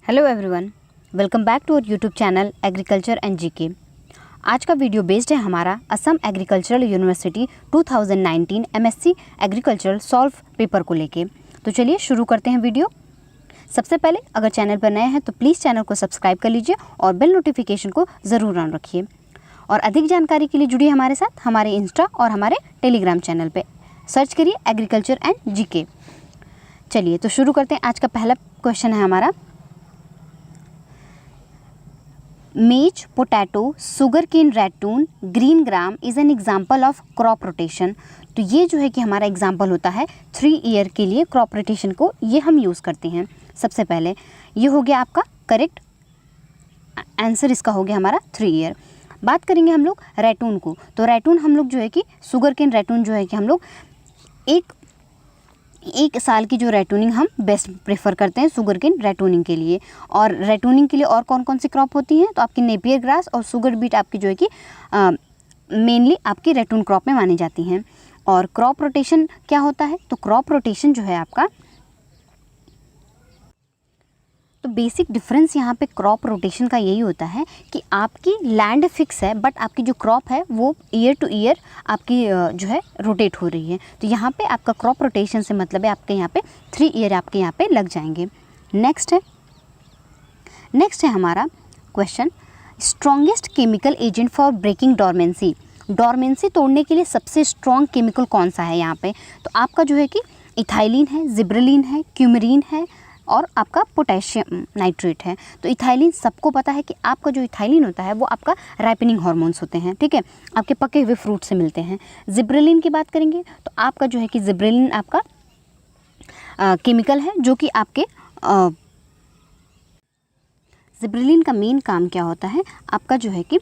Hello everyone, welcome back to our YouTube channel agriculture and GK. आज का video based है हमारा Assam agricultural university 2019 MSc agricultural solve paper को लेके। तो चलिए शुरू करते हैं वीडियो। सबसे पहले अगर चैनल पर नए हैं तो प्लीज़ चैनल को सब्सक्राइब कर लीजिए और बेल नोटिफिकेशन को ज़रूर ऑन रखिए। और अधिक जानकारी के लिए जुड़िए हमारे साथ हमारे इंस्टा और हमारे टेलीग्राम चैनल पर सर्च करिए एग्रीकल्चर एंड जीके। चलिए तो शुरू करते हैं। आज का पहला क्वेश्चन है हमारा, maize, potato, sugar cane, ratoon, green gram is an example of crop rotation. तो ये जो है कि हमारा एग्जाम्पल होता है 3 ईयर के लिए क्रॉप रोटेशन को ये हम यूज़ करते हैं। सबसे पहले ये हो गया आपका करेक्ट आंसर, इसका हो गया हमारा 3 ईयर। बात करेंगे हम लोग रैटून को, तो रैटून हम लोग जो है कि सुगर केन रैटून जो है कि हम लोग एक साल की जो रैटूनिंग हम बेस्ट प्रेफर करते हैं सुगर केन रैटूनिंग के लिए। और रैटूनिंग के लिए और कौन कौन सी क्रॉप होती हैं, तो आपकी नेपियर ग्रास और सुगर बीट आपकी जो है कि मेनली आपकी रैटून क्रॉप में मानी जाती हैं। और क्रॉप रोटेशन क्या होता है, तो क्रॉप रोटेशन जो है आपका, तो बेसिक डिफरेंस यहाँ पे क्रॉप रोटेशन का यही होता है कि आपकी लैंड फिक्स है बट आपकी जो क्रॉप है वो ईयर टू ईयर आपकी जो है रोटेट हो रही है। तो यहाँ पे आपका क्रॉप रोटेशन से मतलब है आपके यहाँ पे 3 ईयर आपके यहाँ पे लग जाएंगे। नेक्स्ट है हमारा question, strongest chemical agent for breaking dormancy. Dormancy तोड़ने के लिए सबसे स्ट्रॉन्ग केमिकल कौन सा है यहाँ पे, तो आपका जो है कि इथाइलिन है, जिब्रेलिन है, क्यूमेरिन है और आपका पोटेशियम नाइट्रेट है। तो इथाइलिन सबको पता है कि आपका जो इथाइलिन होता है वो आपका राइपनिंग हार्मोन्स होते हैं, ठीक है, आपके पके हुए फ्रूट से मिलते हैं। जिब्रेलिन की बात करेंगे तो आपका जो है कि जिब्रेलिन आपका केमिकल है जो कि आपके जिब्रेलिन का मेन काम क्या होता है, आपका जो है कि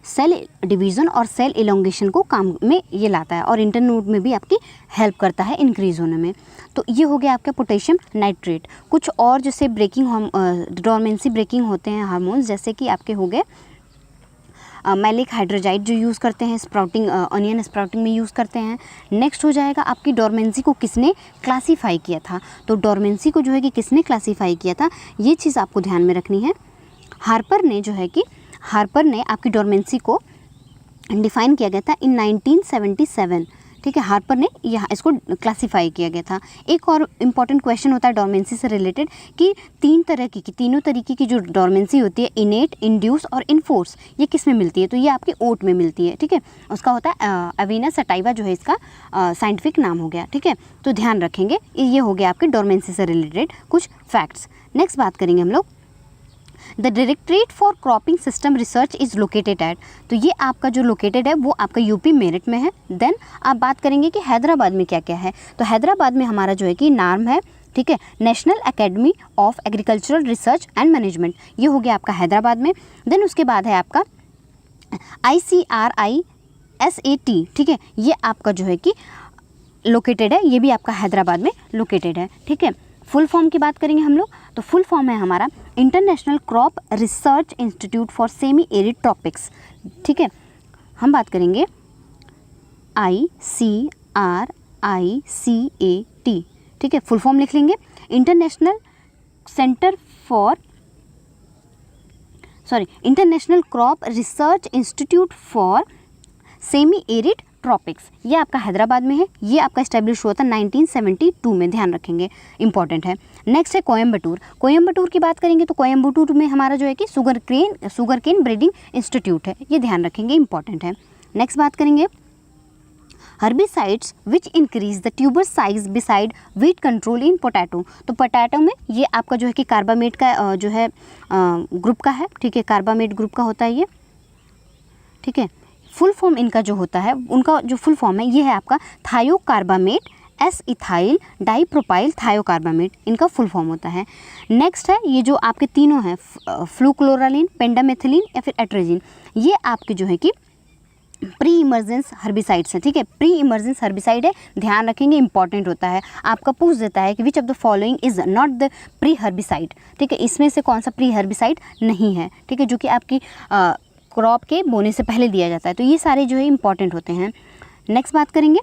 सेल डिवीज़न और सेल इलोंगेशन को काम में ये लाता है और इंटरनोड में भी आपकी हेल्प करता है इंक्रीज होने में। तो ये हो गया आपका पोटेशियम नाइट्रेट। कुछ और जैसे ब्रेकिंग डोरमेंसी ब्रेकिंग होते हैं हार्मोन्स, जैसे कि आपके हो गए मैलिक हाइड्रोजाइड जो यूज़ करते हैं स्प्राउटिंग, ऑनियन स्प्राउटिंग में यूज़ करते हैं। नेक्स्ट हो जाएगा आपकी डोरमेंसी को किसने क्लासीफाई किया था, तो डोरमेंसी को जो है कि किसने क्लासीफाई किया था, ये चीज़ आपको ध्यान में रखनी है। हार्पर ने आपकी डोरमेंसी को डिफ़ाइन किया गया था इन 1977, ठीक है, हार्पर ने यहाँ इसको क्लासीफाई किया गया था। एक और इम्पॉर्टेंट क्वेश्चन होता है डोरमेंसी से रिलेटेड कि तीनों तरीके की जो डोरमेंसी होती है, इनेट, इंड्यूस और इनफोर्स, ये किस में मिलती है, तो ये आपकी ओट में मिलती है, ठीक है। उसका होता है अवीना सटाइवा जो है इसका साइंटिफिक नाम हो गया, ठीक है। तो ध्यान रखेंगे, ये हो गया आपके डोरमेंसी से रिलेटेड कुछ फैक्ट्स। नेक्स्ट बात करेंगे हम लोग, the directorate for cropping system research is located at, तो ये आपका जो लोकेटेड है वो आपका यूपी मेरठ में है। देन आप बात करेंगे कि हैदराबाद में क्या क्या है, तो हैदराबाद में हमारा जो है कि नार्म है, ठीक है, national academy of agricultural research and management, ये हो गया आपका हैदराबाद में। देन उसके बाद है आपका ICRISAT, ठीक है, ये आपका जो है कि लोकेटेड है, ये भी आपका हैदराबाद में लोकेटेड है, ठीक है। फुल फॉर्म की बात करेंगे हम लोग, तो फुल फॉर्म है हमारा international crop research institute for semi arid tropics, ठीक है। हम बात करेंगे ICRICAT, ठीक है, फुल फॉर्म लिख लेंगे, international crop research institute for semi arid tropics, ये आपका हैदराबाद में है। ये आपका इस्टेब्लिश हुआ था 1972 में, ध्यान रखेंगे, इंपॉर्टेंट है। नेक्स्ट है कोयम्बटूर की बात करेंगे तो कोयम्बटूर में हमारा जो है कि सुगर केन ब्रीडिंग इंस्टीट्यूट है, ये ध्यान रखेंगे, इंपॉर्टेंट है। नेक्स्ट बात करेंगे herbicides which increase the tuber size beside wheat control in potato, तो पोटैटो में ये आपका जो है कि कार्बामेट का जो है ग्रुप का है, ठीक है, कार्बामेट ग्रुप का होता है ये, ठीक है। फुल फॉर्म इनका जो होता है, उनका जो फुल फॉर्म है ये है आपका थायोकार्बामेट एस इथाइल डाइप्रोपाइल थायोकार्बामेट, इनका फुल फॉर्म होता है। नेक्स्ट है ये जो आपके तीनों हैं फ्लूक्लोरालिन, पेंडामेथिलीन या फिर एट्रेजिन, ये आपके जो है कि प्री इमर्जेंस हर्बिसाइड्स है, ठीक है, प्री इमर्जेंस हर्बिसाइड है, ध्यान रखेंगे, इंपॉर्टेंट होता है। आपका पूछ देता है कि विच of the following is not the pre herbicide, ठीक है, इसमें से कौन सा प्री हर्बिसाइड नहीं है, ठीक है, जो कि आपकी क्रॉप के बोने से पहले दिया जाता है। तो ये सारे जो है इंपॉर्टेंट होते हैं। नेक्स्ट बात करेंगे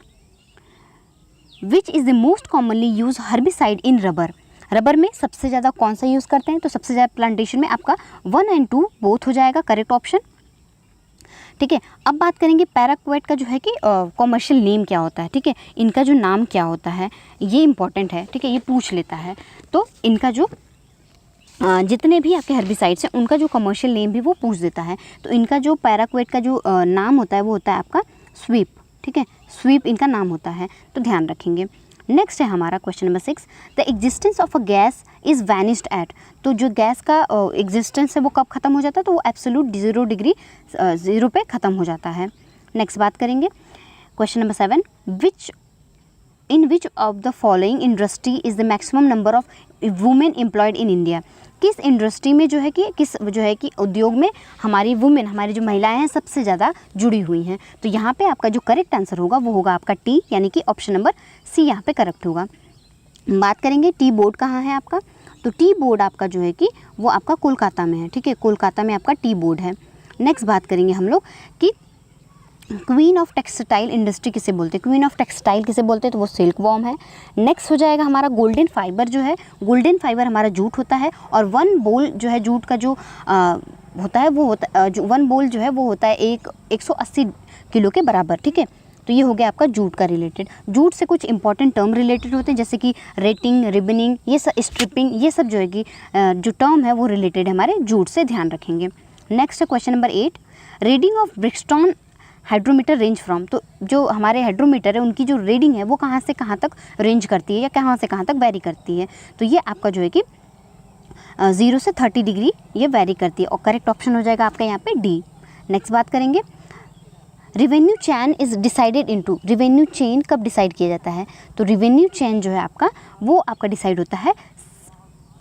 which is the most commonly use herbicide in rubber, rubber में सबसे ज़्यादा कौन सा यूज़ करते हैं, तो सबसे ज़्यादा प्लांटेशन में आपका 1 और 2 बोथ हो जाएगा करेक्ट ऑप्शन। ठीक है, अब बात करेंगे पैराक्वेट का जो है कि कॉमर्शियल नेम क्या होता है। ठीक है, इनका जो नाम क्या होता है ये इंपॉर्टेंट है। ठीक है, ये पूछ लेता है। तो इनका जो जितने भी आपके हर्बिसाइड्स हैं उनका जो कमर्शियल नेम भी वो पूछ देता है। तो इनका जो पैराक्वेट का जो नाम होता है वो होता है आपका स्वीप। ठीक है, स्वीप इनका नाम होता है, तो ध्यान रखेंगे। नेक्स्ट है हमारा question number 6, the existence of a gas is vanished at. तो जो गैस का एग्जिस्टेंस है वो कब ख़त्म हो जाता है, तो वो एब्सोल्यूट 0 डिग्री 0 पे ख़त्म हो जाता है। नेक्स्ट बात करेंगे question number 7, in which of the following industry is the maximum number of women employed in India. किस इंडस्ट्री में जो है कि उद्योग में हमारी वुमेन, हमारी जो महिलाएं हैं सबसे ज़्यादा जुड़ी हुई हैं। तो यहाँ पे आपका जो करेक्ट आंसर होगा वो होगा आपका टी, यानी कि ऑप्शन नंबर सी यहाँ पे करेक्ट होगा। बात करेंगे टी बोर्ड कहाँ है आपका, तो टी बोर्ड आपका जो है कि वो आपका कोलकाता में है। ठीक है, कोलकाता में आपका टी बोर्ड है। नेक्स्ट बात करेंगे हम लोग कि क्वीन ऑफ टेक्सटाइल इंडस्ट्री किसे बोलते हैं, क्वीन ऑफ टेक्सटाइल किसे बोलते हैं, तो वो सिल्क वॉर्म है। नेक्स्ट हो जाएगा हमारा गोल्डन फाइबर जो है, गोल्डन फाइबर हमारा जूट होता है। और 1 बोल जो है जूट का जो होता है वो होता जो 1 बोल जो है वो होता है 180 किलो के बराबर। ठीक है, तो ये हो गया आपका जूट का रिलेटेड। जूट से कुछ इंपॉर्टेंट टर्म रिलेटेड होते हैं जैसे कि रेटिंग, रिबनिंग, ये सब स्ट्रिपिंग, ये सब जो है कि जो टर्म है वो रिलेटेड है हमारे जूट से, ध्यान रखेंगे। नेक्स्ट है question number 8, reading of Brixton hydrometer range from. तो जो हमारे हाइड्रोमीटर है उनकी जो रीडिंग है वो कहाँ से कहाँ तक रेंज करती है या कहाँ से कहाँ तक वेरी करती है, तो ये आपका जो है कि 0 से 30 डिग्री ये वेरी करती है, और करेक्ट ऑप्शन हो जाएगा आपका यहाँ पे डी। नेक्स्ट बात करेंगे revenue chain is decided into. Revenue chain कब डिसाइड किया जाता है, तो रिवेन्यू चेन जो है आपका वो आपका डिसाइड होता है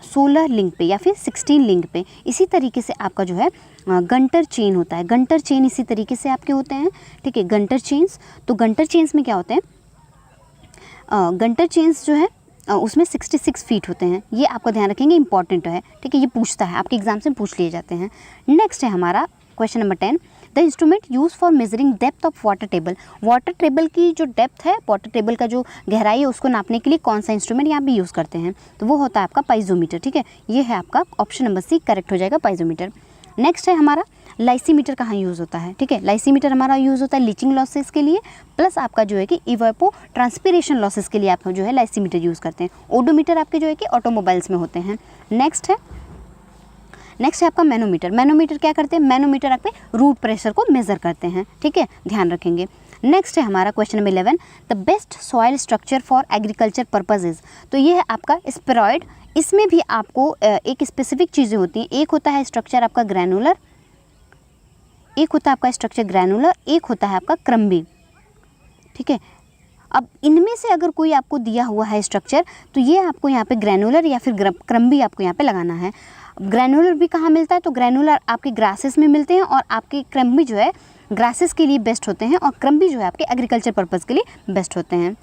16 लिंक पे या फिर 16 लिंक पे। इसी तरीके से आपका जो है गंटर चेन होता है, गंटर चेन इसी तरीके से आपके होते हैं। ठीक है, गंटर चेन्स, तो गंटर चेन्स में क्या होते हैं, गंटर चेन्स जो है उसमें 66 फीट होते हैं। ये आपका ध्यान रखेंगे, इंपॉर्टेंट है। ठीक है, ये पूछता है आपके एग्जाम से पूछ लिए जाते हैं। नेक्स्ट है हमारा question number 10, the instrument use for measuring depth of water table. Water table की जो डेप्थ है, वाटर टेबल का जो गहराई है उसको नापने के लिए कौन सा इंस्ट्रूमेंट यहाँ भी यूज़ करते हैं, तो वो होता है आपका पाइजोमीटर। ठीक है, ये है आपका ऑप्शन नंबर सी करेक्ट हो जाएगा, पाइजोमीटर। नेक्स्ट है हमारा लाइसीमीटर कहाँ यूज़ होता है। ठीक है, लाइसीमीटर हमारा यूज़ होता है लीचिंग लॉसेस के लिए, प्लस आपका जो है कि इवेपो ट्रांसपिरेशन लॉसेस के लिए आप जो है लाइसीमीटर यूज़ करते हैं। ओडोमीटर आपके जो है कि ऑटोमोबाइल्स में होते हैं। नेक्स्ट है आपका मैनोमीटर। मैनोमीटर क्या करते हैं, मैनोमीटर आपके रूट प्रेशर को मेज़र करते हैं। ठीक है, ध्यान रखेंगे। नेक्स्ट है हमारा question number 11, the best soil structure for agriculture purposes. तो ये है आपका स्पेरॉइड। इसमें भी आपको एक स्पेसिफिक चीज़ें होती हैं, एक होता है स्ट्रक्चर आपका ग्रैनुलर, एक होता है आपका स्ट्रक्चर ग्रैनुलर, एक होता है आपका क्रम्बी। ठीक है, अब इनमें से अगर कोई आपको दिया हुआ है स्ट्रक्चर तो ये आपको यहाँ पे ग्रैनुलर या फिर क्रम्बी आपको यहाँ पे लगाना है। ग्रैनुलर भी कहाँ मिलता है, तो ग्रैनुलर आपके ग्रासेस में मिलते हैं, और आपके क्रम्बी जो है ग्रासेस के लिए बेस्ट होते हैं, और क्रम्बी जो है आपके एग्रीकल्चर पर्पज़ के लिए बेस्ट होते हैं।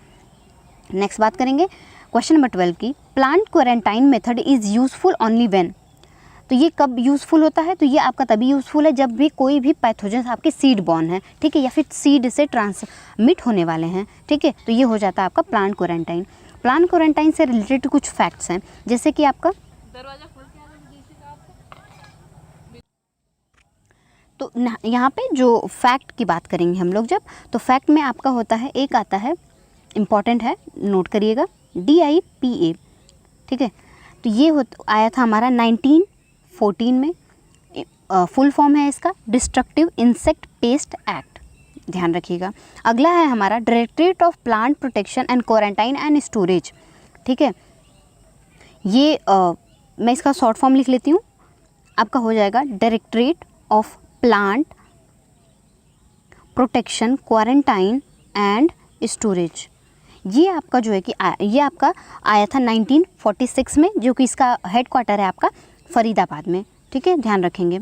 नेक्स्ट बात करेंगे क्वेश्चन नंबर 12 की, plant quarantine method is useful only when. तो ये कब यूज़फुल होता है, तो ये आपका तभी यूज़फुल है जब भी कोई भी पैथोजन आपके सीड बॉर्न है। ठीक है, या फिर सीड से ट्रांसमिट होने वाले हैं। ठीक है, तो ये हो जाता है आपका प्लांट क्वारंटाइन। प्लांट क्वारंटाइन से रिलेटेड कुछ फैक्ट्स हैं, जैसे कि आपका तो यहाँ पे जो फैक्ट की बात करेंगे हम लोग जब, तो फैक्ट में आपका होता है, एक आता है इम्पॉर्टेंट है, नोट करिएगा, DIPA। ठीक है, तो ये आया था हमारा 1914 में। फुल फॉर्म है इसका डिस्ट्रक्टिव इंसेक्ट पेस्ट एक्ट, ध्यान रखिएगा। अगला है हमारा directorate of plant protection and quarantine and storage. ठीक है, ये मैं इसका शॉर्ट फॉर्म लिख लेती हूँ, आपका हो जाएगा directorate of plant protection quarantine and storage. ये आपका जो है कि ये आपका आया था 1946 में, जो कि इसका हेड क्वार्टर है आपका फरीदाबाद में। ठीक है, ध्यान रखेंगे।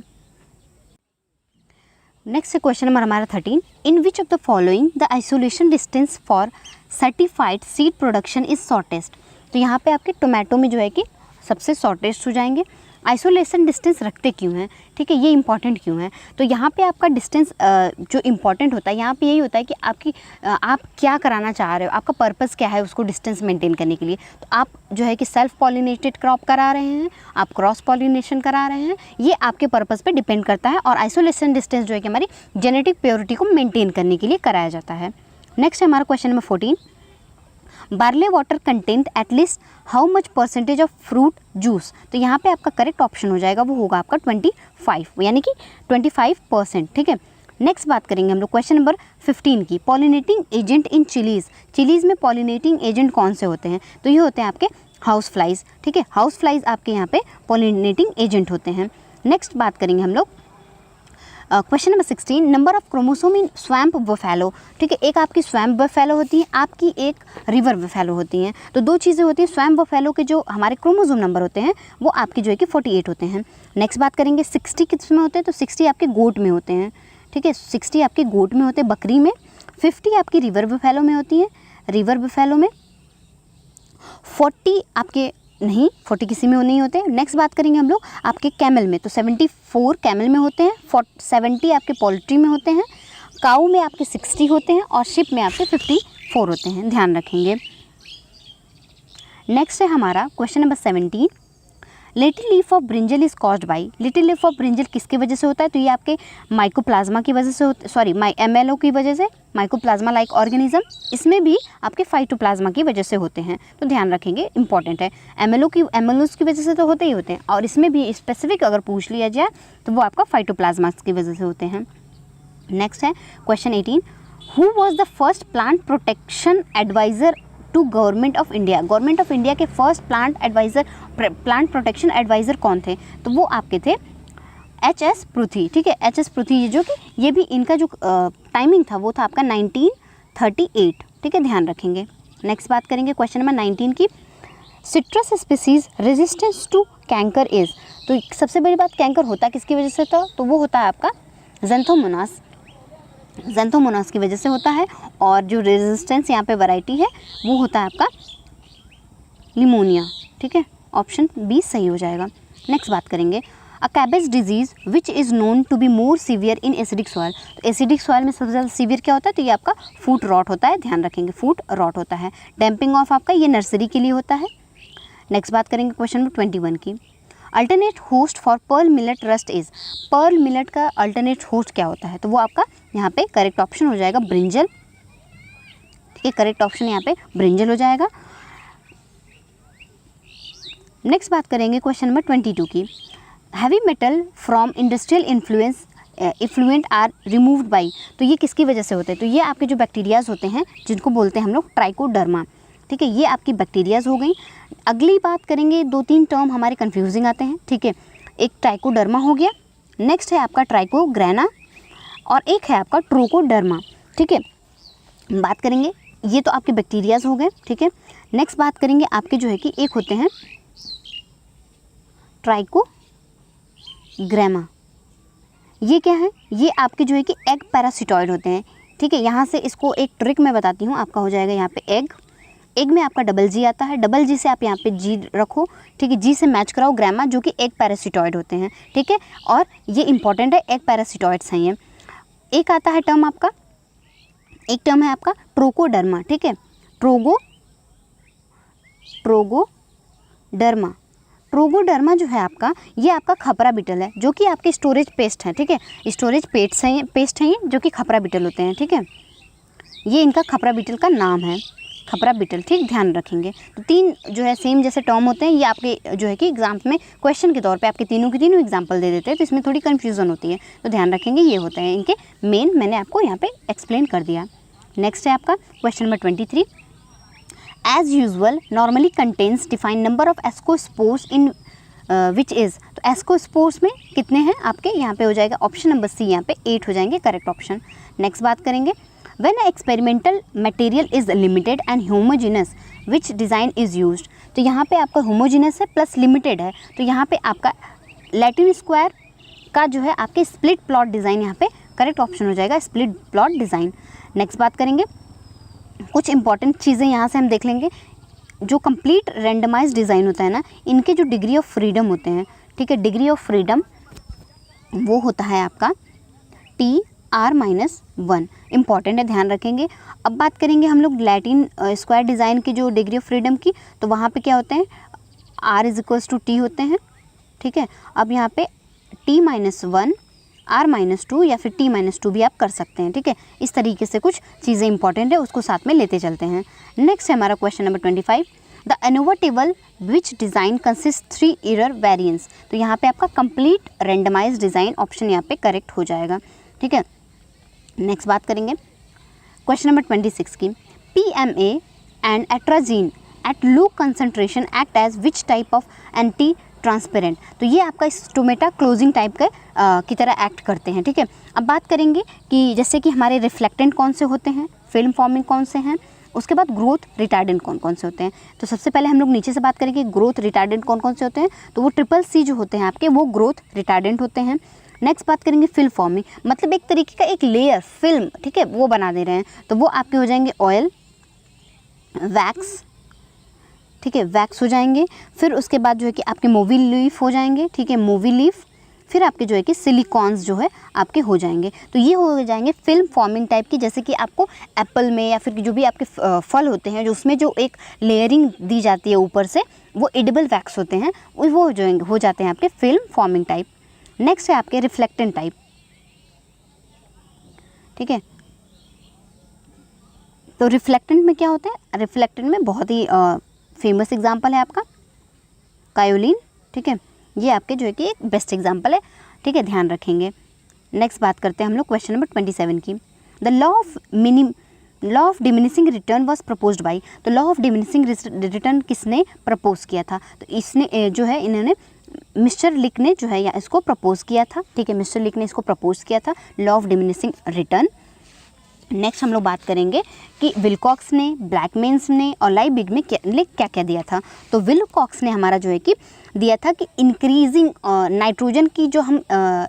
नेक्स्ट क्वेश्चन नंबर हमारा 13, in which of the following the isolation distance for certified seed production is shortest. तो यहाँ पे आपके टोमेटो में जो है कि सबसे शॉर्टेस्ट हो जाएंगे। आइसोलेशन डिस्टेंस रखते क्यों हैं, ठीक है, ये इंपॉर्टेंट क्यों है? तो यहाँ पे आपका डिस्टेंस जो इम्पॉर्टेंट होता है यहाँ पे यही होता है कि आप क्या कराना चाह रहे हो, आपका पर्पस क्या है उसको डिस्टेंस मेंटेन करने के लिए। तो आप जो है कि सेल्फ पॉलिनेटेड क्रॉप करा रहे हैं, आप क्रॉस पॉलिनेशन करा रहे हैं, ये आपके पर्पस पे डिपेंड करता है। और आइसोलेशन डिस्टेंस जो है कि हमारी जेनेटिक प्योरिटी को मेंटेन करने के लिए कराया जाता है। नेक्स्ट है हमारा question number 14, barley water content at least how much percentage of fruit juice. तो यहाँ पे आपका करेक्ट ऑप्शन हो जाएगा, वो होगा आपका 25, यानी कि 25%, ठीक है। नेक्स्ट बात करेंगे हम लोग क्वेश्चन नंबर 15 की, pollinating agent in chillies. Chillies में पॉलिनेटिंग एजेंट कौन से होते हैं? तो ये होते हैं आपके हाउस फ्लाइज, ठीक है, हाउस फ्लाइज आपके यहाँ पे पॉलिनेटिंग एजेंट होते हैं। नेक्स्ट बात करेंगे हम लोग question number 16, number of chromosome in swamp buffalo, ठीक है, एक आपकी स्वैम्प बफेलो होती है, आपकी एक रिवर बफेलो होती हैं। तो दो चीज़ें होती हैं, स्वैम्प बफेलो के जो हमारे क्रोमोसोम नंबर होते हैं वो आपकी जो है कि 48 होते हैं। नेक्स्ट बात करेंगे 60 किस में होते हैं? तो 60 आपके गोट में होते हैं, ठीक है, 60 आपके गोट में होते हैं, बकरी में। 50 आपकी रिवर बफेलो में होती है, रिवर बफेलो में। 40 आपके नहीं, 40 किसी में नहीं होते। नेक्स्ट बात करेंगे हम लोग आपके कैमल में, तो 74 कैमल में होते हैं, 70 आपके पोल्ट्री में होते हैं, काऊ में आपके 60 होते हैं और शिप में आपके 54 होते हैं, ध्यान रखेंगे। नेक्स्ट है हमारा question number 17, little leaf of brinjal is caused by. Little leaf of brinjal किसकी वजह से होता है? तो ये आपके माइकोप्लाज्मा की वजह से MLO की वजह से, माइकोप्लाज्मा लाइक ऑर्गेनिज्म। इसमें भी आपके फाइटोप्लाज्मा की वजह से होते हैं, तो ध्यान रखेंगे, इंपॉर्टेंट है। एमएलओज की वजह से तो होते ही होते हैं, और इसमें भी स्पेसिफिक अगर पूछ लिया जाए तो वो आपका फाइटोप्लाज्मा की वजह से होते हैं। नेक्स्ट है question 18, who was the first plant protection adviser to government of India. Government of India के फर्स्ट प्लांट प्रोटेक्शन एडवाइज़र कौन थे? तो वो आपके थे HS पृथ्वी, ठीक है, HS पृथ्वी, जो कि ये भी इनका जो टाइमिंग था वो था आपका 1938, ठीक है, ध्यान रखेंगे। नेक्स्ट बात करेंगे क्वेश्चन नंबर 19 की, citrus species resistance to canker is. तो सबसे बड़ी बात, कैंकर होता किसकी वजह से था? तो वो होता है आपका ज़ैंथोमोनास की वजह से होता है, और जो रेजिस्टेंस यहाँ पे वैरायटी है वो होता है आपका लिमोनिया, ठीक है, ऑप्शन बी सही हो जाएगा। नेक्स्ट बात करेंगे a cabbage disease which is known to be more severe in acidic soil. तो एसिडिक सॉइल में सबसे ज़्यादा सीवियर क्या होता है? तो ये आपका फूट रॉट होता है, ध्यान रखेंगे, फूट रॉट होता है। डैम्पिंग ऑफ आपका ये नर्सरी के लिए होता है। नेक्स्ट बात करेंगे क्वेश्चन नंबर 21 की, alternate host for pearl millet rust is. Pearl millet का अल्टरनेट होस्ट क्या होता है? तो वो आपका यहाँ पे करेक्ट ऑप्शन हो जाएगा ब्रिंजल, ठीक है, करेक्ट ऑप्शन यहाँ पे ब्रिंजल हो जाएगा। नेक्स्ट बात करेंगे क्वेश्चन नंबर 22 की, heavy metal from industrial effluent are removed by. तो ये किसकी वजह से होते हैं? तो ये आपके जो बैक्टीरियाज होते हैं जिनको बोलते हैं हम लोग ट्राइकोडर्मा, ठीक है, ये आपकी बैक्टीरियाज हो गई। अगली बात करेंगे, 2-3 टर्म हमारे कंफ्यूजिंग आते हैं, ठीक है, एक ट्राइकोडर्मा हो गया, नेक्स्ट है आपका ट्राइकोग्रेना, और एक है आपका ट्रोकोडर्मा, ठीक है। बात करेंगे, ये तो आपके बैक्टीरियाज हो गए, ठीक है। नेक्स्ट बात करेंगे आपके जो है कि एक होते हैं ट्राइकोग्रामा, ये क्या है? ये आपके जो है कि एग पैरासिटॉइड होते हैं, ठीक है। यहाँ से इसको एक ट्रिक मैं बताती हूँ, आपका हो जाएगा यहाँ पे एग में आपका डबल जी आता है, डबल जी से आप यहाँ पे जी रखो, ठीक है, जी से मैच कराओ ग्रामा, जो कि एग पैरासिटॉइड होते हैं, ठीक है, और ये इंपॉर्टेंट है, एग पैरासिटॉइड्स हैं ये। एक आता है टर्म आपका, एक टर्म है आपका ट्रोकोडर्मा, ठीक है, ट्रोगोडर्मा जो है आपका, ये आपका खपरा बीटल है, जो कि आपके स्टोरेज पेस्ट हैं, ठीक है, स्टोरेज पेस्ट हैं ये, जो कि खपरा बीटल होते हैं, ठीक है, ये इनका खपरा बीटल का नाम है, खपरा बीटल, ठीक, ध्यान रखेंगे। तो 3 जो है सेम जैसे टर्म होते हैं, ये आपके जो है कि एग्जाम में क्वेश्चन के तौर पे आपके तीनों की तीनों एग्जाम्पल दे देते हैं, तो इसमें थोड़ी कन्फ्यूज़न होती है, तो ध्यान रखेंगे, ये होते हैं इनके मेन, मैंने आपको यहाँ पे एक्सप्लेन कर दिया। नेक्स्ट है आपका question number 23, as usual normally contains define number of ascospores in which is. तो एस्कोस्पोर्स में कितने हैं आपके? यहाँ पे हो जाएगा ऑप्शन नंबर सी, यहाँ पे 8 हो जाएंगे, करेक्ट ऑप्शन। नेक्स्ट बात करेंगे, when a experimental material is limited and homogeneous which design is used. तो यहाँ पे आपका होमोजेनस है प्लस लिमिटेड है, तो यहाँ पे आपका लैटिन स्क्वायर का जो है आपके स्प्लिट प्लॉट डिज़ाइन यहाँ पे करेक्ट ऑप्शन हो जाएगा, स्प्लिट प्लॉट डिज़ाइन। नेक्स्ट बात करेंगे, कुछ इंपॉर्टेंट चीज़ें यहाँ से हम देख लेंगे। जो कंप्लीट रेंडमाइज डिज़ाइन होता है ना, इनके जो डिग्री ऑफ फ्रीडम होते हैं, ठीक है, डिग्री ऑफ फ्रीडम वो होता है आपका TR-1। इम्पॉर्टेंट है, ध्यान रखेंगे। अब बात करेंगे हम लोग लैटिन स्क्वायर डिज़ाइन की जो डिग्री ऑफ फ्रीडम की, तो वहाँ पे क्या होते हैं, R=T होते हैं, ठीक है। अब यहाँ पे T-1, R-2 या फिर T-2 भी आप कर सकते हैं, ठीक है। इस तरीके से कुछ चीज़ें इंपॉर्टेंट है, उसको साथ में लेते चलते हैं। नेक्स्ट है हमारा question number 25, the ANOVA table which design consist 3 error variance. तो यहाँ पे आपका कंप्लीट रेंडमाइज डिज़ाइन ऑप्शन यहाँ पे करेक्ट हो जाएगा, ठीक है। नेक्स्ट बात करेंगे क्वेश्चन नंबर 26 की, PMA and atrazine at low concentration act as which type of anti transparent. तो ये आपका स्टोमेटा क्लोजिंग टाइप का की तरह एक्ट करते हैं, ठीक है। अब बात करेंगे कि जैसे कि हमारे रिफ्लेक्टेंट कौन से होते हैं, फिल्म फॉर्मिंग कौन से हैं, उसके बाद ग्रोथ रिटार्डेंट कौन कौन से होते हैं। तो सबसे पहले हम लोग नीचे से बात करेंगे ग्रोथ रिटार्डेंट कौन कौन से होते हैं, तो वो CCC जो होते हैं आपके, वो ग्रोथ रिटार्डेंट होते हैं। नेक्स्ट बात करेंगे फिल्म फॉर्मिंग, मतलब एक तरीके का एक लेयर फिल्म, ठीक है, वो बना दे रहे हैं, तो वो आपके हो जाएंगे ऑयल, वैक्स, ठीक है, वैक्स हो जाएंगे। फिर उसके बाद जो है कि आपके मूवी लीफ हो जाएंगे, ठीक है, मूवी लीफ। फिर आपके जो है कि सिलिकॉन्स जो है आपके हो जाएंगे। तो ये हो जाएंगे फिल्म फॉर्मिंग टाइप की, जैसे कि आपको एप्पल में या फिर जो भी आपके फल होते हैं, जो उसमें जो एक लेयरिंग दी जाती है ऊपर से, वो एडिबल वैक्स होते हैं, वो हो जाते हैं आपके फिल्म फॉर्मिंग टाइप। नेक्स्ट है आपके रिफ्लेक्टेंट टाइप, ठीक है। तो रिफ्लेक्टेंट में क्या होता है, रिफ्लेक्टेंट में बहुत ही फेमस एग्जाम्पल है आपका कायोलिन, ठीक है, ये आपके जो है कि एक बेस्ट एग्जाम्पल है, ठीक है, ध्यान रखेंगे। नेक्स्ट बात करते हैं हम लोग क्वेश्चन नंबर 27 की, the law of diminishing return was proposed by. तो लॉ ऑफ डिमिनिशिंग रिटर्न किसने प्रपोज किया था, तो इसने जो है इन्होंने मिस्टर लिक ने जो है या इसको प्रपोज किया था, ठीक है, मिस्टर लिक ने इसको प्रपोज किया था, law of diminishing return. Next हम लोग बात करेंगे कि विलकॉक्स ने, ब्लैकमेन्स ने और लाइबिग ने क्या क्या दिया था। तो विलकॉक्स ने हमारा जो है कि दिया था कि इंक्रीजिंग नाइट्रोजन की जो हम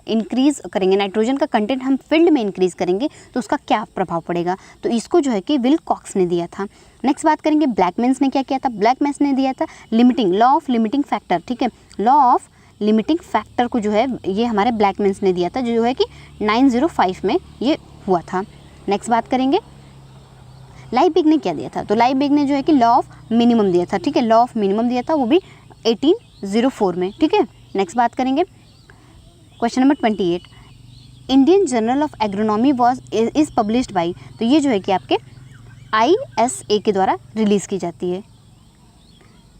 इंक्रीज़ करेंगे, नाइट्रोजन का कंटेंट हम फील्ड में इंक्रीज़ करेंगे तो उसका क्या प्रभाव पड़ेगा, तो इसको जो है कि विलकॉक्स ने दिया था। नेक्स्ट बात करेंगे ब्लैकमेन्स ने क्या किया था, ब्लैकमेन्स ने दिया था limiting, law of limiting factor, ठीक है, लॉ ऑफ लिमिटिंग फैक्टर को जो है ये हमारे ब्लैकमेन्स ने दिया था, जो है कि 905 में ये हुआ था। नेक्स्ट बात करेंगे लाइबिग ने क्या दिया था, तो लाइबिग ने जो है कि लॉ ऑफ मिनिमम दिया था, ठीक है, लॉ ऑफ मिनिमम दिया था, वो भी 1804 में, ठीक है। नेक्स्ट बात करेंगे question number 28, Indian journal of agronomy is published by. तो ये जो है कि आपके ISA के द्वारा रिलीज़ की जाती है।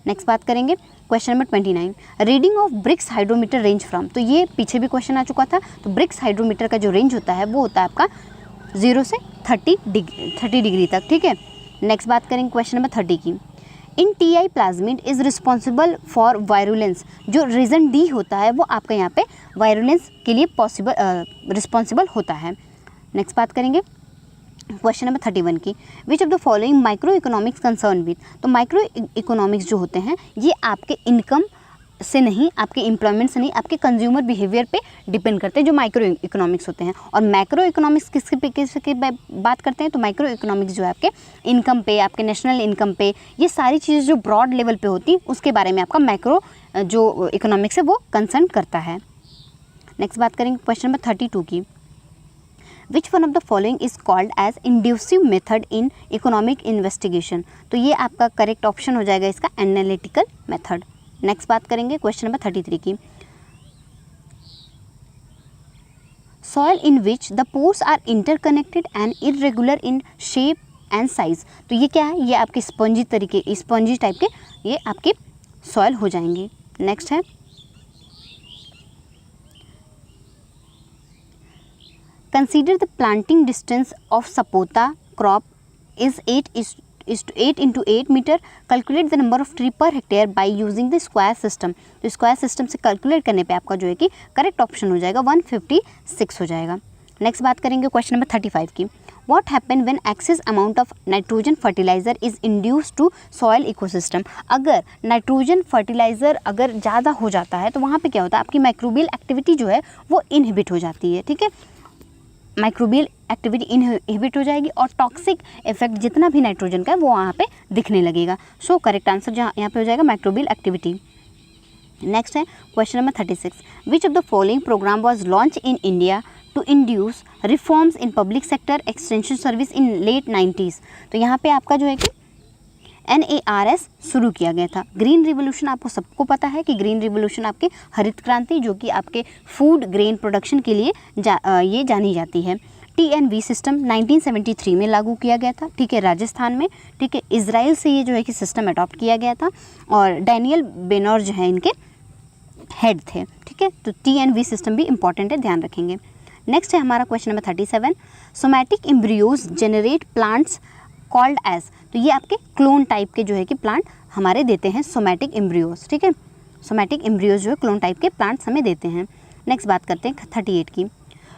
नेक्स्ट बात करेंगे question number 29, reading of BRICS hydrometer range from. तो ये पीछे भी क्वेश्चन आ चुका था। तो ब्रिक्स हाइड्रोमीटर का जो रेंज होता है वो होता है आपका 0 से 30 डिग्री तक, ठीक है। नेक्स्ट बात करेंगे क्वेश्चन नंबर 30 की, इन TI plasmid is responsible for virulence. जो रीज़न D होता है वो आपका यहाँ पे वायरुलेंस के लिए रिस्पॉन्सिबल होता है। नेक्स्ट बात करेंगे क्वेश्चन नंबर 31 की, विच of the following micro economics concern with. तो माइक्रो इकोनॉमिक्स जो होते हैं ये आपके इनकम से नहीं, आपके एम्प्लॉयमेंट से नहीं, आपके कंज्यूमर बिहेवियर पे डिपेंड करते हैं, जो माइक्रो इकोनॉमिक्स होते हैं। और मैक्रो इकोनॉमिक्स किसकी बात करते हैं, तो माइक्रो इकोनॉमिक्स जो है आपके इनकम पे, आपके नेशनल इनकम पे, ये सारी चीज़ें जो ब्रॉड लेवल पे होती हैं उसके बारे में आपका मैक्रो जो इकोनॉमिक्स है वो कंसर्न करता है। नेक्स्ट बात करेंगे क्वेश्चन नंबर 32 की, which one of the following is called as inductive method in economic investigation. तो ये आपका करेक्ट ऑप्शन हो जाएगा इसका एनालिटिकल मेथड। नेक्स्ट बात करेंगे क्वेश्चन नंबर 33 की, soil in which the pores are interconnected and irregular in shape and size. तो ये क्या है, ये आपके स्पंजी टाइप के ये आपके सॉइल हो जाएंगे। नेक्स्ट है consider the planting distance of sapota crop is 8 into 8 metre, calculate the number of tree per hectare by using the square system. तो स्क्वायर सिस्टम से कैलकुलेट करने पे आपका जो है कि करेक्ट ऑप्शन हो जाएगा 156 हो जाएगा। नेक्स्ट बात करेंगे क्वेश्चन नंबर 35 की, what happen when excess amount of nitrogen fertiliser is induced to soil ecosystem. अगर नाइट्रोजन फर्टिलाइजर अगर ज़्यादा हो जाता है तो वहाँ पे क्या होता है, आपकी माइक्रोबियल एक्टिविटी जो है वो इनहिबिट हो जाती है, ठीक है। माइक्रोबियल एक्टिविटी इनहिबिट हो जाएगी और टॉक्सिक इफेक्ट जितना भी नाइट्रोजन का है वो वहाँ पे दिखने लगेगा। सो करेक्ट आंसर जहाँ यहाँ पे हो जाएगा माइक्रोबियल एक्टिविटी। नेक्स्ट है question number 36, which of the following programme was launched in India to induce reforms in public sector extension service in late 90s। तो यहाँ पे आपका जो है कि NARS शुरू किया गया था। ग्रीन रिवोल्यूशन आपको सबको पता है कि ग्रीन रिवोल्यूशन आपके हरित क्रांति जो कि आपके फूड ग्रेन प्रोडक्शन के लिए ये जानी जाती है। TNV सिस्टम 1973 में लागू किया गया था, ठीक है, राजस्थान में, ठीक है। इजराइल से ये जो है कि सिस्टम अडॉप्ट किया गया था और डैनियल बेनोर जो है इनके हेड थे, ठीक है। तो TNV सिस्टम भी इंपॉर्टेंट है, ध्यान रखेंगे। नेक्स्ट है हमारा question number 37, somatic embryos generate plants called as. तो ये आपके क्लोन टाइप के जो है कि प्लांट हमारे देते हैं सोमैटिक एम्ब्रियोज, ठीक है। सोमैटिक एम्ब्रियोज जो है क्लोन टाइप के प्लांट्स हमें देते हैं। नेक्स्ट बात करते हैं 38 की,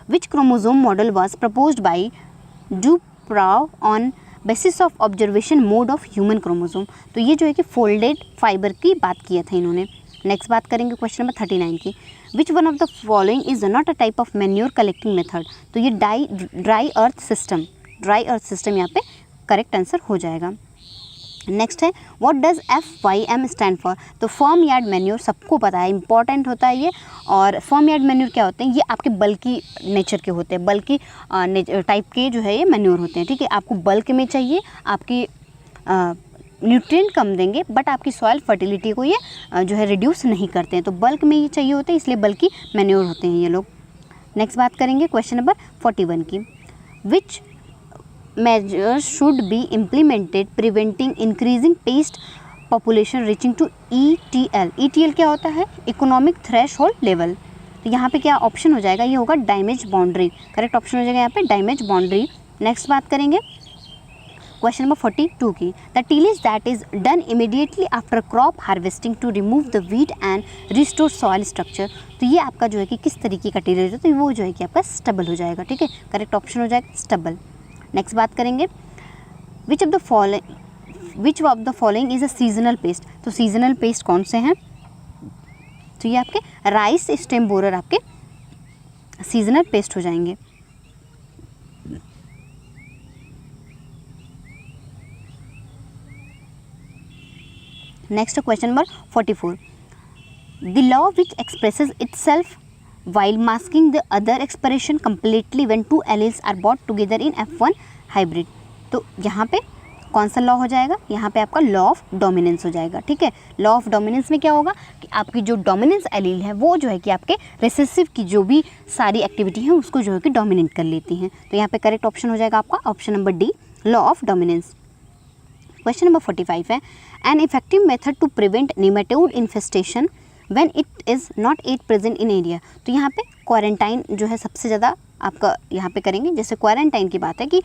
which chromosome model was proposed by DuPraw on basis of observation mode of human chromosome. तो ये जो है कि फोल्डेड फाइबर की बात किया था इन्होंने। नेक्स्ट बात करेंगे क्वेश्चन नंबर 39 की, which one of the following is not a type of manure collecting method. तो ये ड्राई अर्थ सिस्टम यहाँ पे करेक्ट आंसर हो जाएगा। नेक्स्ट है what does FYM stand for. तो फर्म यार्ड मैन्योर सबको पता है, इंपॉर्टेंट होता है ये। और फर्म यार्ड मैन्योर क्या होते हैं, ये आपके बल्कि नेचर के होते हैं, बल्कि टाइप के जो है ये मैन्योर होते हैं, ठीक है। आपको बल्क में चाहिए, आपकी न्यूट्रिएंट कम देंगे बट आपकी सॉइल फर्टिलिटी को ये जो है रिड्यूस नहीं करते हैं। तो बल्क में ये चाहिए होते हैं, इसलिए बल्कि मैन्योर होते हैं ये लोग। नेक्स्ट बात करेंगे क्वेश्चन नंबर 41 की, विच measures should be implemented preventing increasing pest population reaching to ETL। ETL क्या होता है, इकोनॉमिक थ्रेशहोल्ड लेवल। तो यहाँ पे क्या ऑप्शन हो जाएगा, ये होगा डैमेज बाउंड्री, करेक्ट ऑप्शन हो जाएगा यहाँ पे डैमेज बाउंड्री। नेक्स्ट बात करेंगे क्वेश्चन नंबर 42 की, the tillage that is done immediately after crop harvesting to remove the weed and restore soil structure. तो ये आपका जो है कि किस तरीके का टिलेज है, तो वो जो है कि आपका स्टबल हो जाएगा, ठीक है, करेक्ट ऑप्शन हो जाएगा स्टबल। नेक्स्ट बात करेंगे विच of the following is a seasonal paste. तो सीजनल पेस्ट कौन से हैं, तो ये आपके राइस स्टेम बोरर आपके सीजनल पेस्ट हो जाएंगे। Next question number 44, the law which expresses itself while masking the other expression completely when two alleles are brought together in F1 hybrid। तो यहाँ पे कौन सा लॉ हो जाएगा, यहाँ पे आपका लॉ ऑफ डोमिनेंस हो जाएगा, ठीक है। लॉ ऑफ डोमिनेंस में क्या होगा कि आपकी जो डोमिनेंस एलील है वो जो है कि आपके रिसेसिव की जो भी सारी एक्टिविटी है उसको जो है कि डोमिनेट कर लेती हैं। तो यहाँ पे करेक्ट ऑप्शन हो जाएगा आपका option number D, law of dominance. Question number 45 है, an effective method to prevent nematode infestation when it is not at present in area. तो यहाँ पे क्वारंटाइन जो है सबसे ज़्यादा आपका यहाँ पे करेंगे। जैसे क्वारंटाइन की बात है कि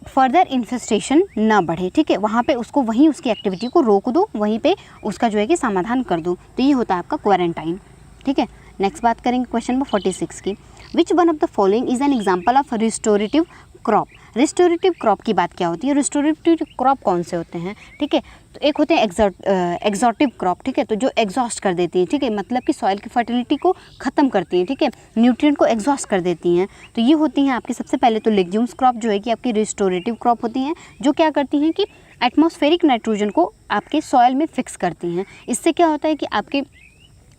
फर्दर इन्फेस्टेशन ना बढ़े, ठीक है, वहाँ पे उसको वहीं उसकी एक्टिविटी को रोक दो, वहीं पे उसका जो है कि समाधान कर दो। तो ये होता है आपका क्वारंटाइन, ठीक है। नेक्स्ट बात करेंगे क्वेश्चन नंबर 46 की, which one of the following is an example of restorative crop. Restorative crop की बात क्या होती है, रिस्टोरेटिव क्रॉप कौन से होते हैं, ठीक है। तो एक होते हैं एग्जॉटिव क्रॉप, ठीक है, तो जो एग्जॉस्ट कर देती है, ठीक है, मतलब कि सॉइल की फर्टिलिटी को ख़त्म करती है, ठीक है, न्यूट्रिएंट को एग्जॉस्ट कर देती हैं। तो ये होती हैं आपकी सबसे पहले तो लेग्यूम्स क्रॉप जो है कि आपकी रिस्टोरेटिव क्रॉप होती हैं, जो क्या करती हैं कि एटमॉस्फेरिक नाइट्रोजन को आपके सॉइल में फिक्स करती हैं। इससे क्या होता है कि आपके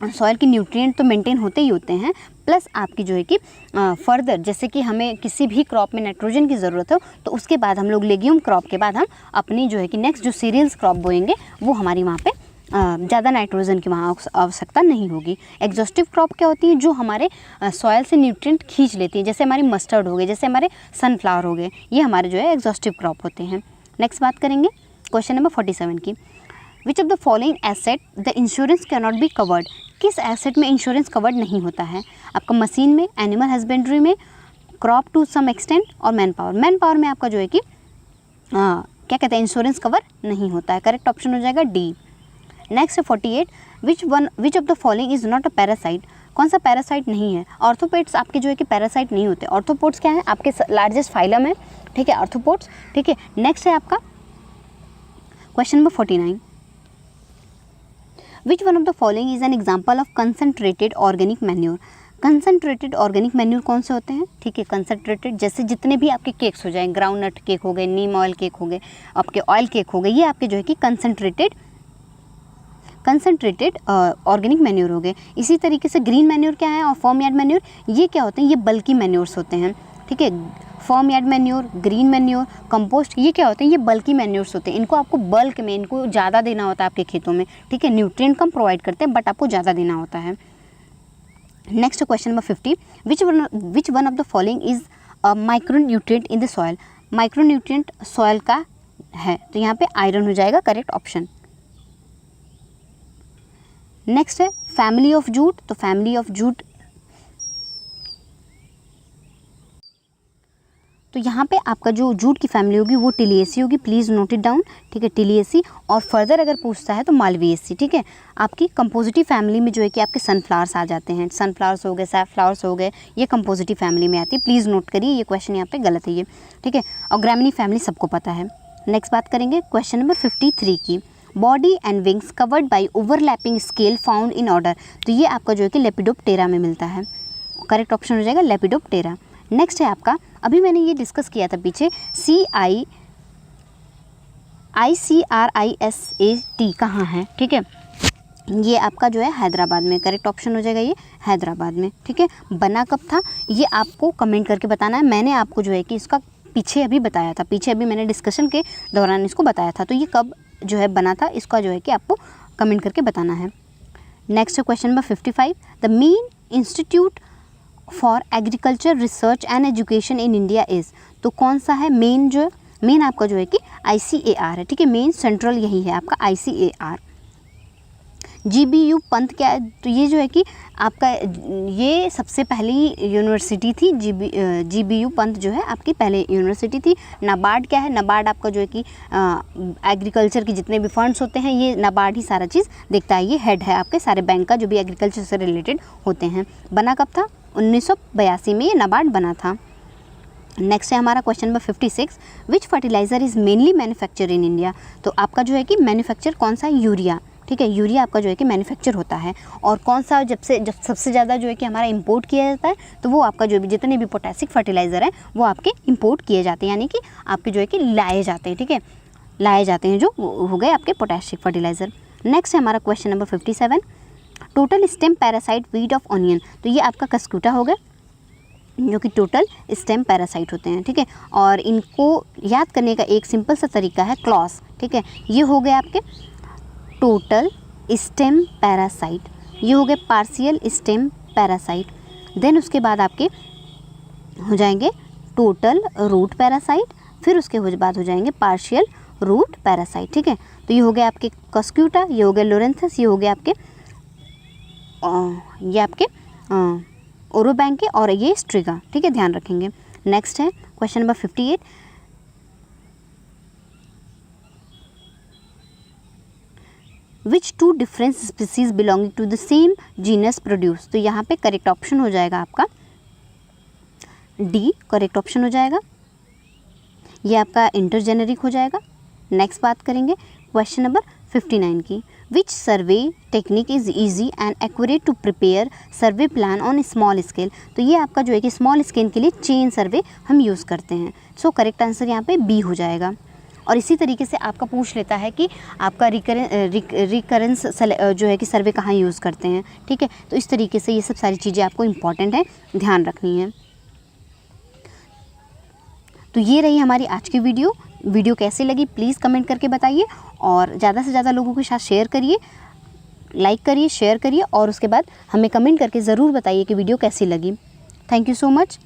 सॉइल की न्यूट्रिएंट तो मेंटेन होते ही होते हैं, प्लस आपकी जो है कि फर्दर जैसे कि हमें किसी भी क्रॉप में नाइट्रोजन की ज़रूरत हो तो उसके बाद हम लोग लेग्यूम क्रॉप के बाद हम अपनी जो है कि नेक्स्ट जो सीरियल्स क्रॉप बोएंगे वो हमारी वहाँ पे ज़्यादा नाइट्रोजन की वहाँ आवश्यकता नहीं होगी। एग्जॉस्टिव क्रॉप क्या होती है, जो हमारे सॉइल से न्यूट्रिएंट खींच लेती हैं, जैसे हमारे मस्टर्ड हो गए, जैसे हमारे सनफ्लावर हो गए, ये हमारे जो है एग्जॉस्टिव क्रॉप होते हैं। नेक्स्ट बात करेंगे क्वेश्चन नंबर 47 की, विच of the following asset the insurance can not be covered. किस एसेट में इंश्योरेंस कवर्ड नहीं होता है, आपका मशीन में, एनिमल हस्बेंड्री में, क्रॉप टू सम एक्सटेंट और मैन पावर। मैन पावर में आपका जो है कि क्या कहते हैं इंश्योरेंस कवर नहीं होता है, करेक्ट ऑप्शन हो जाएगा D. Next 48, which of the following is not a parasite. कौन सा पैरासाइट नहीं है, ऑर्थोपोड्स आपके जो है कि पैरासाइट नहीं होते। ऑर्थोपोड्स क्या है, आपके लार्जेस्ट फाइलम है, ठीक है, ऑर्थोपोड्स, ठीक है। नेक्स्ट है आपका question number 49, which one of the following is an example of concentrated organic manure. Concentrated organic manure कौन से होते हैं, ठीक है, कंसनट्रेटेड जैसे जितने भी आपके केक्स हो जाएं, ग्राउंड नट केक हो गए, नीम ऑयल केक हो गए, आपके ऑयल केक हो गए, ये आपके जो है कि कंसनट्रेटेड ऑर्गेनिक मैन्योर हो गए। इसी तरीके से ग्रीन मैन्योर क्या है और फार्म यार्ड मैन्योर, ये क्या होते हैं, ये बल्की मैन्योर्स होते हैं, ठीक है। Farm yard manure, green manure, compost, ये क्या होते हैं, ये बल्की मैन्योर्स होते हैं। इनको आपको बल्क में, इनको ज़्यादा देना होता है आपके खेतों में, ठीक है। न्यूट्रिएंट कम प्रोवाइड करते हैं बट आपको ज़्यादा देना होता है। Next question number 50, which one of the following is a micronutrient in the soil. Micronutrient soil का है तो यहाँ पे आयरन हो जाएगा करेक्ट ऑप्शन। नेक्स्ट है फैमिली ऑफ जूट, तो फैमिली ऑफ जूट, तो यहाँ पे आपका जो जूट की फैमिली होगी वो टिलिएसी होगी, प्लीज़ नोट इट डाउन, ठीक है, टिलिएसी। और फर्दर अगर पूछता है तो मालवेसी, ठीक है। आपकी कंपोजिटिव फैमिली में जो है कि आपके सनफ्लावर्स आ जाते हैं, सनफ्लावर्स हो गए, सैफफ्लावर्स हो गए, ये कंपोजिटिव फैमिली में आती है, प्लीज़ नोट करिए, ये क्वेश्चन यहाँ पे गलत है ये, ठीक है। और ग्रामिनी फैमिली सबको पता है। नेक्स्ट बात करेंगे क्वेश्चन नंबर 53 की, body and wings covered by overlapping scale found in order, तो ये आपका जो है कि लेपिडोप्टेरा में मिलता है, करेक्ट ऑप्शन हो जाएगा लेपिडोप्टेरा। नेक्स्ट है आपका, अभी मैंने ये डिस्कस किया था पीछे, ICRISAT कहाँ है, ठीक है, ये आपका जो है हैदराबाद में, करेक्ट ऑप्शन हो जाएगा ये हैदराबाद में, ठीक है। बना कब था ये आपको कमेंट करके बताना है, मैंने आपको जो है कि इसका पीछे अभी बताया था, पीछे अभी मैंने डिस्कशन के दौरान इसको बताया था, तो ये कब जो है बना था इसका जो है कि आपको कमेंट करके बताना है। Next question number 55, the main institute for agriculture research and education in India is, तो कौन सा है मेन, जो मेन आपका जो है कि ICAR है, ठीक है, मेन सेंट्रल यही है आपका ICAR। GBU पंत क्या है, तो ये जो है कि आपका ये सबसे पहली यूनिवर्सिटी थी, GBU पंत जो है आपकी पहले यूनिवर्सिटी थी। नाबार्ड क्या है, नाबार्ड आपका जो है कि एग्रीकल्चर के जितने भी फंड्स होते हैं ये नाबार्ड ही सारा चीज़ देखता है, ये हेड है आपके सारे बैंक का जो भी एग्रीकल्चर से रिलेटेड होते हैं। बना कब था, 1982 में ये नाबार्ड बना था। नेक्स्ट है हमारा question number 56, which fertiliser is mainly manufacture in India, तो आपका जो है कि मैन्युफैक्चर कौन सा है, यूरिया, ठीक है, यूरिया आपका जो है कि मैन्युफैक्चर होता है। और कौन सा जब सबसे ज़्यादा जो है कि हमारा इंपोर्ट किया जाता है, तो वो आपका जो भी जितने भी पोटेशिक फर्टिलाइज़र हैं वो आपके इंपोर्ट किए जाते हैं, यानी कि आपके जो है कि लाए जाते हैं, ठीक है, लाए जाते हैं, जो हो गए आपके पोटेशिक फर्टिलाइज़र। नेक्स्ट है हमारा question number 57, total stem parasite weed of onion, तो ये आपका कस्कूटा हो गया जो कि टोटल स्टेम पैरासाइट होते हैं, ठीक है। और इनको याद करने का एक सिंपल सा तरीका है क्लॉस, ठीक है, ये हो गए आपके टोटल स्टेम पैरासाइट, ये हो गए पार्शियल स्टेम पैरासाइट, देन उसके बाद आपके हो जाएंगे टोटल रूट पैरासाइट, फिर उसके बाद हो जाएंगे पार्शियल रूट पैरासाइट, ठीक है। तो ये हो गए आपके कस्क्यूटा, ये हो गए लोरेंथस, ये हो गए आपके ओरोबैंके और ये स्ट्रिगा, ठीक है, ध्यान रखेंगे। नेक्स्ट है question number 58, which two different species belonging to the same genus produce, तो यहाँ पे करेक्ट ऑप्शन हो जाएगा आपका डी, करेक्ट ऑप्शन हो जाएगा, ये आपका इंटरजेनरिक हो जाएगा। नेक्स्ट बात करेंगे क्वेश्चन नंबर 59 की, which survey technique is easy and accurate to prepare survey plan on small scale, तो ये आपका जो है कि स्मॉल स्केल के लिए चेन सर्वे हम यूज़ करते हैं, सो करेक्ट आंसर यहाँ पे बी हो जाएगा। और इसी तरीके से आपका पूछ लेता है कि आपका रिकरेंस जो है कि सर्वे कहाँ यूज़ करते हैं, ठीक है, तो इस तरीके से ये सब सारी चीज़ें आपको इम्पॉर्टेंट है, ध्यान रखनी है। तो ये रही हमारी आज की वीडियो कैसी लगी प्लीज़ कमेंट करके बताइए, और ज़्यादा से ज़्यादा लोगों के साथ शेयर करिए, लाइक करिए, शेयर करिए, और उसके बाद हमें कमेंट करके ज़रूर बताइए कि वीडियो कैसी लगी। Thank you so much.